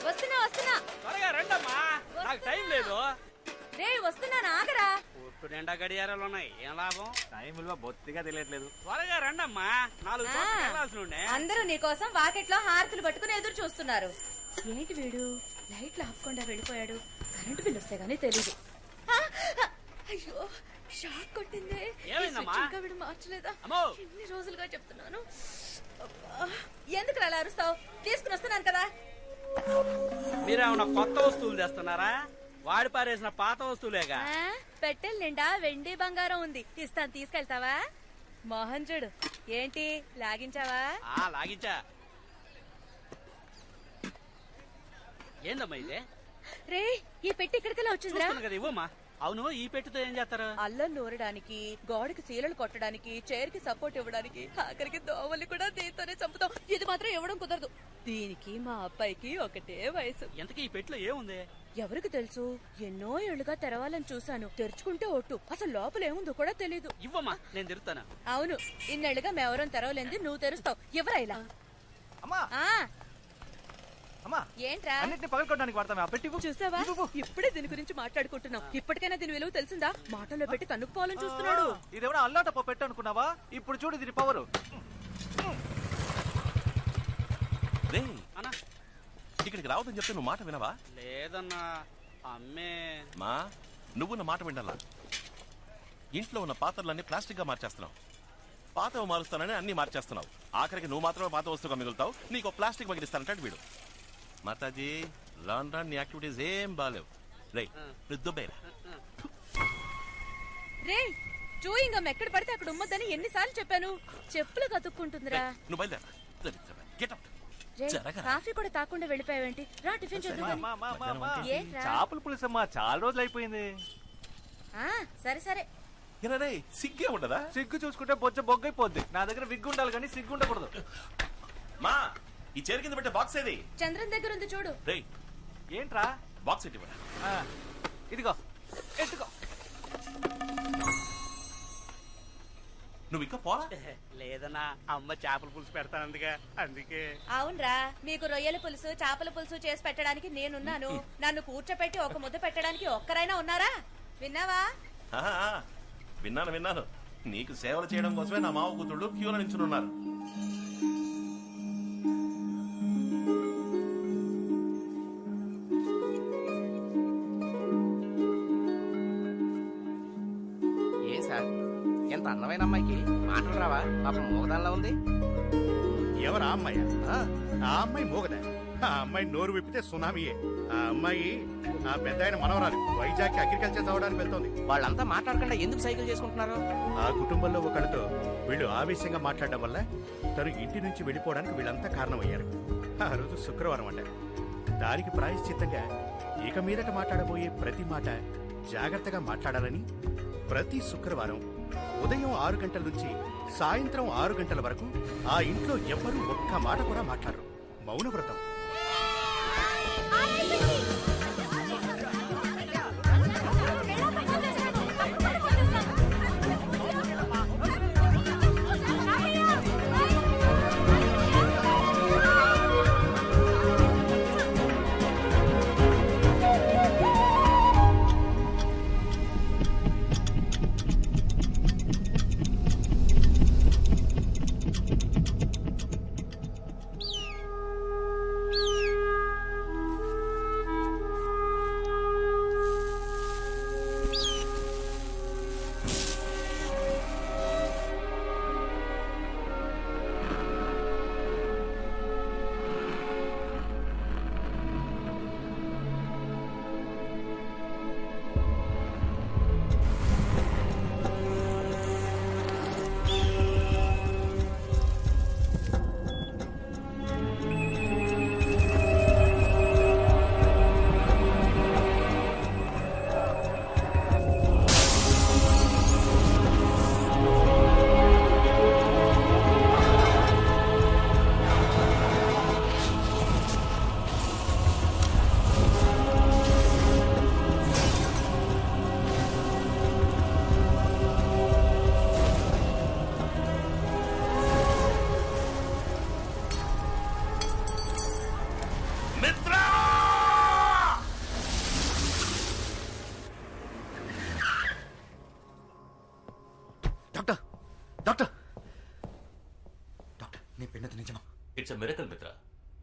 వస్తున్నా వస్తున్నా. త్వరగా రండమ్మా, నాకు టైం లేదు. రే వస్తున్నా, ఆగరా. పొట్టు నిండా గడియారాలు ఉన్నాయి, ఏం లాభం? టైం విలువ బొత్తిగా తెలియట్లేదు. త్వరగా రండమ్మా, 4 చోట్లకి వెళ్ళాల్సి ఉండే. అందరూ నీకోసం వాకెట్లో హారతులు పట్టుకుని ఎదురు చూస్తున్నారు. ఏంటి వీడు లైట్లు ఆపకుండా వెళ్ళిపోయాడు? కరెంటు బిల్లు వస్తే గానీ తెలీదు. అయ్యో షాక్ కొట్టిందే. ఏమైందమ్మా? ఇంకా వీడు మార్చలేదా? అమ్మో, ఎన్ని రోజులుగా చెప్తున్నాను. ఎందుకు అలా అరుస్తావు? తీసుకుని వస్తున్నాను కదా. మీరేమన్నా కొత్త వస్తువులు తెస్తున్నారా? వాడి పారేసిన పాత వస్తువులేగా. పెట్టెల నిండా వెండి బంగారం ఉంది, ఇస్తాను, తీసుకెళ్తావా? మోహన్ చూడు, ఏంటి లాగించావా? లాగించా. ఏందమ్మా ఇదే? రే ఈ పెట్టి ఇక్కడికెలా వచ్చిందిరా? కదా, ఇవ్వమ్మా. అవును, ఈ పెట్టితో ఏం చేస్తారు? అల్లం నూరడానికి, గోడకి సీలలు కొట్టడానికి, చైర్ కి సపోర్ట్ ఇవ్వడానికి, ఆఖరికి దోమల్ని కూడా దీంతోనే చంపుతాం. ఇది మాత్రం ఇవ్వడం కుదరదు. దీనికి మా అబ్బాయికి ఒకటే వయసు. ఎంతకీ ఈ పెట్టిలో ఏముంది? ఎవరికి తెలుసు? ఎన్నో ఏళ్లుగా తెరవాలని చూశాను, తెరుచుకుంటే ఒట్టు. అసలు లోపల ఏముందో కూడా తెలీదు. ఇవ్వమ్మా, నేను తెరుస్తాను. అవును, ఇన్నేళ్లుగా మేవరం తెరవలేంది, నువ్వు తెరుస్తావు. ఎవరా ఇలా? అమ్మా అమ్మా, ఏంట్రా? అన్నిటిని పగలకొట్టడానికి వాడతామే ఆ పెట్టి. చూసావా, ఇప్పుడే దీని గురించి మాట్లాడుకుంటున్నాం. ఇప్పటికైనా దీని విలువ తెలిసిందా? మాటల్లో పెట్టి తన్నుకుపోవాలని చూస్తున్నాడు. ఇదేమన్నా అల్లాటప్ప పెట్టు అనుకున్నావా? ఇప్పుడు చూడు దీని పవరు. అన్నా, ఇక్కడికి రావద్దని చెప్తే నువ్వు మాట వినవా? లేదన్నా, అమ్మే. మా నువ్వు నా మాట వినాలా? ఇంట్లో ఉన్న పాత్రలన్నీ ప్లాస్టిక్ గా మార్చేస్తున్నావు. పాతవి మారుస్తానని అన్ని మార్చేస్తున్నావు. ఆఖరికి నువ్వు మాత్రమే పాత వస్తువుగా మిగులుతావు. నీకు ప్లాస్టిక్ మగిలిస్తానంటాడు వీడు. మాతాజీ, రాన్ రాన్ నీ యాక్టివిటీస్ ఏం బాలేవు. రే దుబ్బేరా. రే చూయింగం ఎక్కడ పడితే అక్కడ ఉమ్మద్దని ఎన్నిసార్లు చెప్పాను? చెప్పులు కతుక్కుంటుందిరా. నువ్వు బయలుదేరా. Get out. కాఫీ కూడా తాకుండా వెళ్ళిపోయావేంటి? రా టిఫిన్ చేద్దాం. చేపల పులుసు అమ్మా, చాలా రోజులు అయిపోయింది. సరే సరే. సిగ్గే ఉండదా? సిగ్గు చూసుకుంటే బొచ్చ బొగ్గైపోద్ది. నా దగ్గర విగ్గు ఉండాలి కానీ సిగ్గు ఉండకూడదు. మా ఈ చైర్ కింద పెట్టే బాక్స్ ఏది? చంద్రన్ దగ్గర ఉంది చూడు. ఏంట్రా బాక్స్ ఎట్టి? ఇదిగో ఎత్తుకో. నువ్వు ఇంకా పోలా? లేదన్నా, అమ్మ చేపల పులుసు పెడతానందుగా, అందుకే. అవునరా, మీకు రొయ్యల పులుసు, చేపల పులుసు చేసి పెట్టడానికి నేనున్నాను. నన్ను కూర్చోపెట్టి ఒక ముద్ద పెట్టడానికి ఒక్కరైనా ఉన్నారా? విన్నావా? విన్నాను. నీకు సేవలు చేయడం కోసమే నా మావ కూతుళ్ళు క్యూలో నించున్నారు. ఏ సార్, ఎంత అందమైన అమ్మాయికి మాటలు రావా? పాపం మూగదానిలా ఉంది. ఎవరా అమ్మాయి? ఆ అమ్మాయి మూగదా? ఆ అమ్మాయి నోరు విప్పితే సునామీయే. ఆ అమ్మాయి ఆ పెద్ద ఆయన మనవరాలు. వైజాగ్ అగ్రికల్చర్ చదవడానికి వెళ్తోంది. వాళ్ళంతా మాట్లాడకుండా ఎందుకు సైకిల్ చేసుకుంటున్నారు? ఆ కుటుంబంలో ఒకరితో వీళ్ళు ఆవేశంగా మాట్లాడడం వల్ల తను ఇంటి నుంచి వెళ్ళిపోవడానికి వీళ్ళంతా కారణమయ్యారు. ఆ రోజు శుక్రవారం అంట. దానికి ప్రాయశ్చిత్తంగా ఇక మీదట మాట్లాడబోయే ప్రతి మాట జాగ్రత్తగా మాట్లాడాలని ప్రతి శుక్రవారం ఉదయం 6 గంటల నుంచి సాయంత్రం 6 గంటల వరకు ఆ ఇంట్లో ఎవ్వరూ ఒక్క మాట కూడా మాట్లాడరు. మౌనవ్రతం.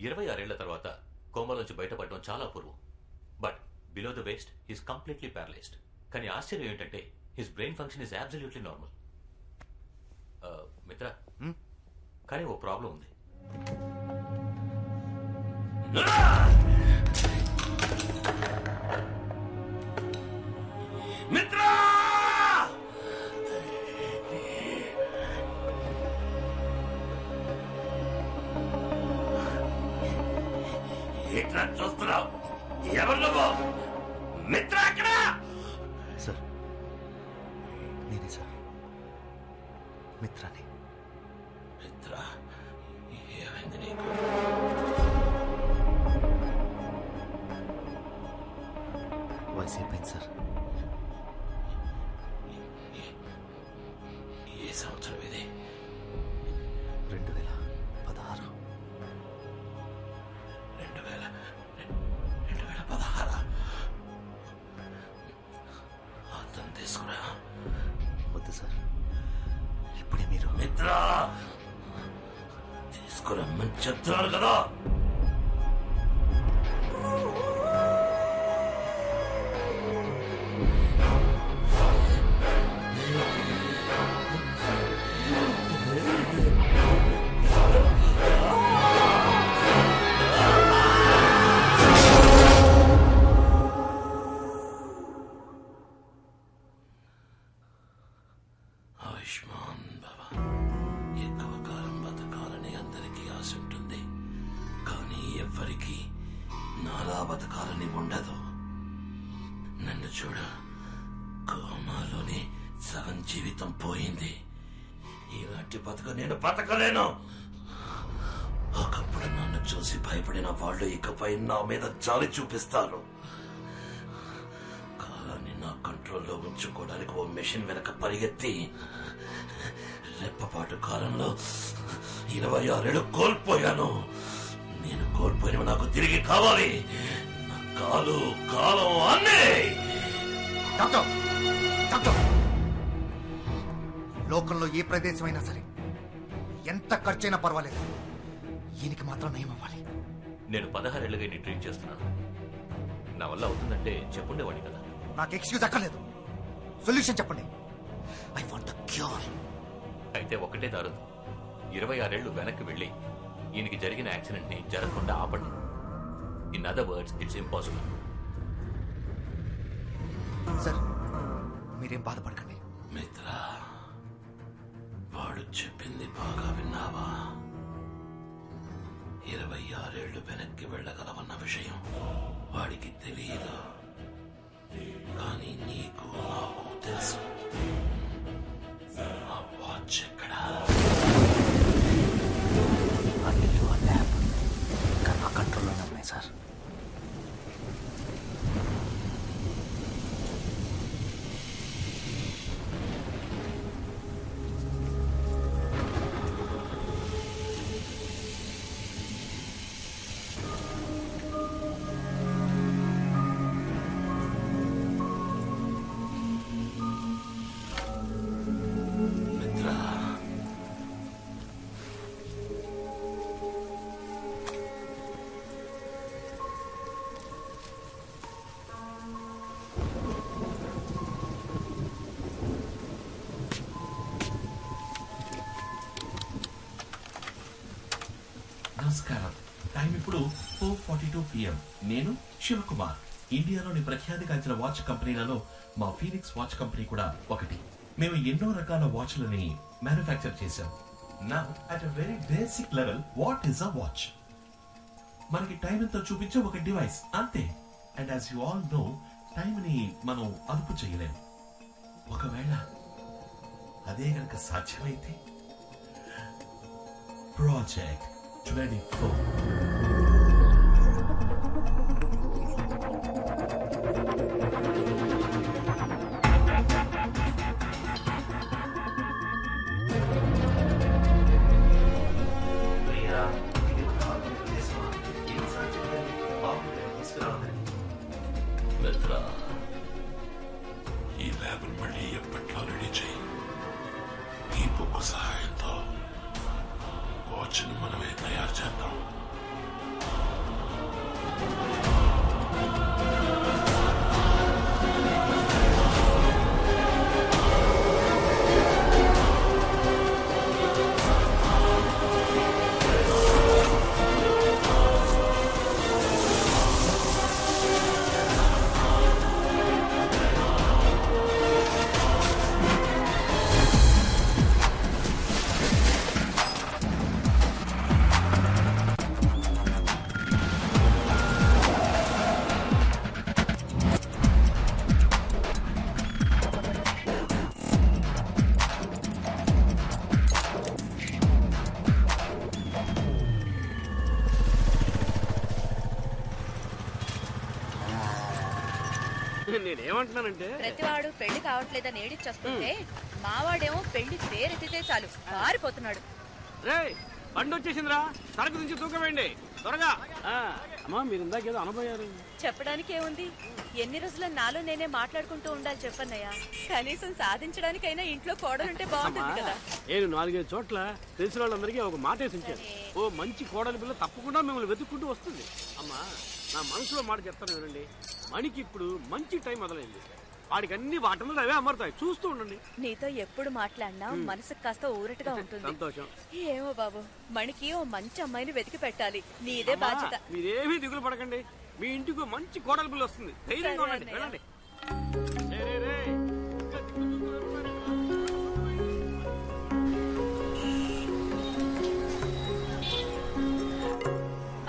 26 ఏళ్ల తర్వాత కోమాలోంచి బయటపడడం చాలా అపూర్వం. But below the waist he's completely paralysed. కానీ ఆశ్చర్యం ఏంటంటే his brain function is absolutely normal. మిత్ర, కానీ ఓ ప్రాబ్లం ఉంది. మిత్రా! ఏంట్రా చూస్తున్నావు? ఎవరు నువ్వు? మిత్ర అక్కడ! సార్, నేనే సార్, మిత్రాని. మిత్ర, ఏమైంది నీకు? వయసు అయిపోయింది సార్. ఏ సంవత్సరం ఇది? 2016. 2016. అతను తీసుకురా. వద్దు సార్, ఇప్పుడే మీరు. మిత్ర, తీసుకురమ్మని చెప్తున్నాను కదా. ఆయుష్మాన్ బాబా. ఎక్కువ కాలం బతకాలని అందరికీ ఆశ ఉంటుంది, కానీ ఎవ్వరికీ నాలా బతకాలని ఉండదు. నన్ను చూడ, కోమాలోనే సగం జీవితం పోయింది. ఇలాంటి బతుక నేను బతకలేను. ఒకప్పుడు నన్ను చూసి భయపడిన వాళ్ళు ఇకపై నా మీద జాలి చూపిస్తారు. కాలాన్ని నా కంట్రోల్లో ఉంచుకోవడానికి ఓ మెషిన్ వెనక పరిగెత్తి రెప్పపాటు కాలంలో 26 ఏళ్ళు కోల్పోయాను. నేను కోల్పోయినవి నాకు తిరిగి కావాలి. నా కాలు, కాలం అన్నీ. డాక్టర్, డాక్టర్, లోకంలో ఏ ప్రదేశమైనా సరే ఎంత ఖర్చైనా పర్వాలేదు, ఈయనకి మాత్రం నయం అవ్వాలి. నేను 16 ఏళ్ళుగా నీ ట్రీట్ చేస్తున్నాను. నా వల్ల అవుతుందంటే చెప్పుండేవాడిని కదా. నాకు ఎక్స్క్యూజ్ అక్కర్లేదు, సొల్యూషన్ చెప్పండి. I want the cure. అయితే ఒకటే దారు, 26 ఏళ్లు వెనక్కి వెళ్ళి ఈయనకి జరిగిన యాక్సిడెంట్ ని జరగకుండా ఆపండి. In other words, it's impossible. Sir, మీరేం బాధపడకండి. మిత్ర, వాడు చెప్పింది బాగా విన్నావా? 26 ఏళ్లు వెనక్కి వెళ్ళగలవన్న విషయం వాడికి తెలియదు, కానీ నీకు నాకు తెలుసు. ఆ వాచ్ ఎక్కడా? ఆ ఇల్లు, ఆ ల్యాబ్ ఇంకా నా కంట్రోల్లోనే ఉన్నాయి సార్. నమస్కారం. టైం ఇప్పుడు 4:42 PM. నేను శివకుమార్. ఇండియాలోని ప్రఖ్యాతిగాంచిన వాచ్ కంపెనీలలో మా ఫీనిక్స్ వాచ్ కంపెనీ కూడా ఒకటి. మేము ఎన్నో రకాల వాచ్లని మ్యానుఫ్యాక్చర్ చేశాం. నా at a very basic level, what is a watch? మనకి టైం ఎంతో చూపించే ఒక డివైస్, అంతే. And as you all know, time ని మనం అదుపు చేయలేము. ఒకవేళ అదే గనక సాధ్యమైతే ప్రాజెక్ట్ 24. మిత్ర, ఈ ల్యాబ్ మళ్ళీ ఎప్పట్లో రెడీ చేయి. ఈ బుక్ సహాయంతో వాచ్ను మనమే తయారు చేద్దాం. నేనేమంటున్నానంటే ప్రతివాడు పెళ్లి కావట్లేదని ఏడిచొస్తుంటే మావాడేమో పెళ్లి పేరెత్తితే చాలు పారిపోతున్నాడు. రే బండి వచ్చేసిందిరా, సరుకు నుంచి తూకవేయండి త్వరగా. అమ్మా మీరు ఇందాకేదో అనబోయారు. చెప్పడానికి ఏముంది, ఎన్ని రోజుల నాలో నేనే మాట్లాడుకుంటూ ఉండాలి చెప్పన్నయ్య. కనీసం సాధించడానికైనా ఇంట్లో కోడలుంటే బాగుంటుంది కదా. నేను 4-5 చోట్ల తెలిసిన వాళ్ళందరికీ ఒక మాట వేసి ఉంచాను. ఓ మంచి కోడలి పిల్ల తప్పకుండా మిమ్మల్ని వెతుక్కుంటూ వస్తుంది. అమ్మా నా మనసులో మాట చెప్తాను వినండి, మణికి ఇప్పుడు మంచి టైం మొదలైంది. వాడికి అన్ని వాటంలో అవే అమరుతాయి, చూస్తూ ఉండండి. నీతో ఎప్పుడు మాట్లాడినా మనసుకు కాస్త ఊరటగా ఉంటుంది. సంతోషం. ఏమో బాబు, మణికి ఓ మంచి అమ్మాయిని వెతికి పెట్టాలి, నీదే బాధ్యత. మీరేమీ దిగులు పడకండి, మీ ఇంటికి మంచి కోడలి పిల్ల వస్తుంది. ధైర్యంగా ఉండండి, వెళ్ళండి.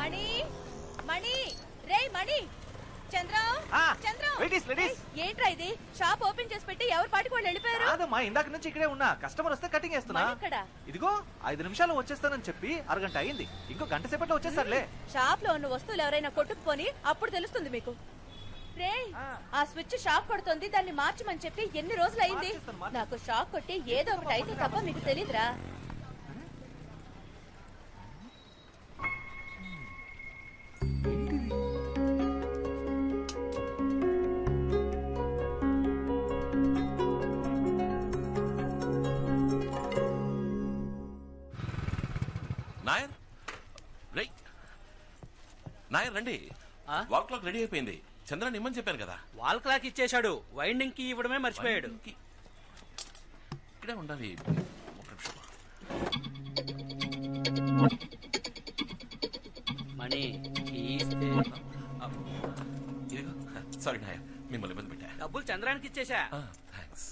మణి మణి రే మణి, చంద్రం చంద్రం, ఏంట్రా ఇది? షాప్ ఓపెన్ చేసి పెట్టి ఎవరి పాటికి వాళ్ళు వెళ్ళిపోయారు? కాదమ్మా, ఇందాక నుంచి ఇక్కడే ఉన్నా. కస్టమర్ వస్తే కటింగ్ వేస్తున్నా. ఇదిగో 5 నిమిషాలు వచ్చేస్తానని చెప్పి అరగంట అయింది. ఇంకో గంట సేపట్లో వచ్చేస్తారులే. షాప్ లో ఉన్న వస్తువులు ఎవరైనా కొట్టుకుపోని అప్పుడు తెలుస్తుంది మీకు. రే ఆ స్విచ్ షాక్ కొడుతుంది, దాన్ని మార్చమని చెప్పి ఎన్ని రోజులు అయింది. నాకు షాక్ కొట్టి ఏదో ఒకటి అయితే తప్ప మీకు తెలీదురా. నాయర్ నాయర్ రండి, వాల్ క్లాక్ రెడీ అయిపోయింది. చంద్రాన్ని ఇమ్మని చెప్పాను కదా. వాల్ క్లాక్ ఇచ్చేశాడు, వైండింగ్ కి ఇవ్వడమే మర్చిపోయాడు. ఇక్కడే ఉండాలి. మణి సారీ నాయర్, మిమ్మల్ని ఇబ్బంది పెట్టా. డబ్బులు చంద్రానికి ఇచ్చేశా. థ్యాంక్స్.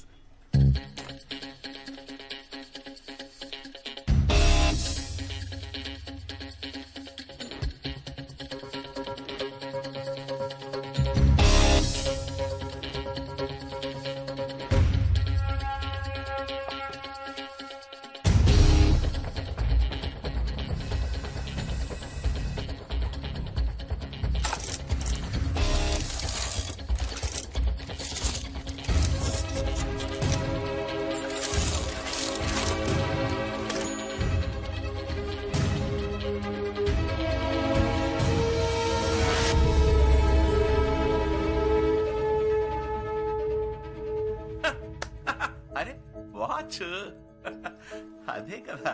అదే కదా,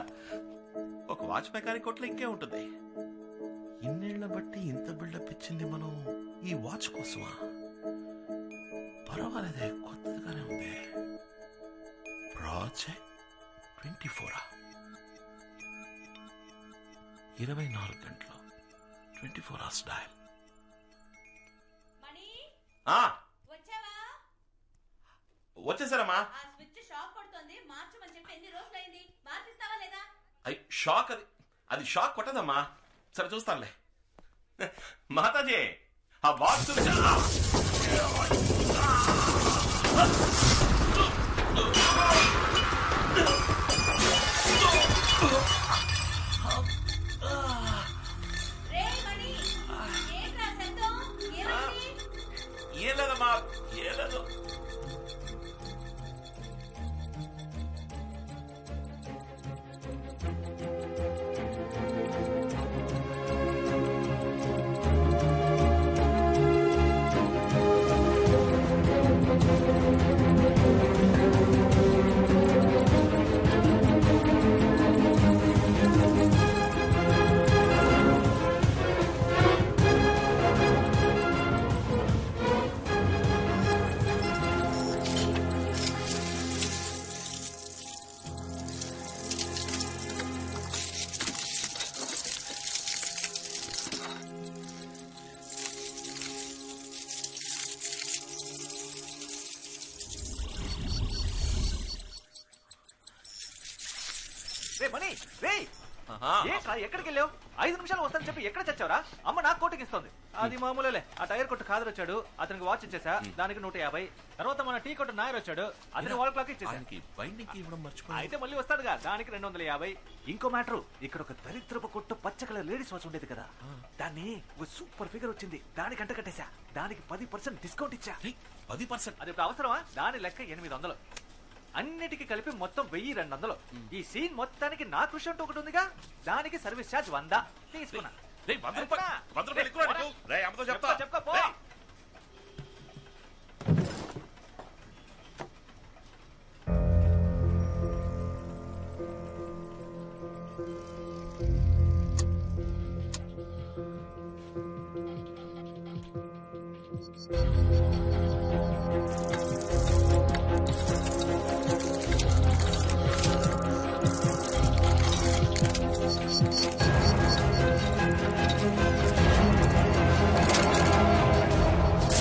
ఒక వాచ్ మెకానిక్ కొట్లో ఇంకే ఉంటుంది. ఇన్నేళ్ల బట్టి ఇంత బిల్డప్ ఇచ్చింది మనం ఈ వాచ్ కోసమా? పర్వాలేదే, కొత్తగానే ఉంది. ప్రాజెక్ట్ 24 24 గంటలు 24 hours డయల్. వచ్చేసారమ్మా. షాక్ అది షాక్ కొట్టదమ్మా. సరే చూస్తానులే. మాతాజీ ఆ బాక్స్ ఏం లేదమ్మా, ఏం లేదు. ఎక్కడికి వెళ్ళావు? 5 నిమిషాలు వస్తానని చెప్పి ఎక్కడ చచ్చావురా? అమ్మ నాకు కోటికి ఇస్తుంది. అది మామూలే. ఆ టైర్ కొట్టు ఖాదర్ వచ్చాడు, అతనికి వాచ్ ఇచ్చేసా, దానికి 150. తర్వాత మన టీ కొట్టు నాయర్ వచ్చాడు, అతనికి వాల్ క్లాక్ ఇచ్చేసా. బైండింగ్ ఇవ్వడం మర్చిపోయి అయితే మళ్ళీ వస్తాడుగా, దానికి 250. ఇంకో మ్యాటర్, ఇక్కడ ఒక దరిద్రపు కొట్టు పచ్చ కలర్ లేడీస్ వాచ్ ఉండేది కదా, దాన్ని ఒక సూపర్ ఫిగర్ వచ్చింది, దానికి అంట కట్టేశా. దానికి 10% డిస్కౌంట్ ఇచ్చా. 10%? అది ఇప్పుడు అవసరమా? దాని లెక్క 800. అన్నిటికీ కలిపి మొత్తం 1200. ఈ సీన్ మొత్తానికి నా కృషి అంటూ ఒకటి ఉందిగా, దానికి సర్వీస్ ఛార్జ్ 100 తీసుకున్నా. చెప్తా పో.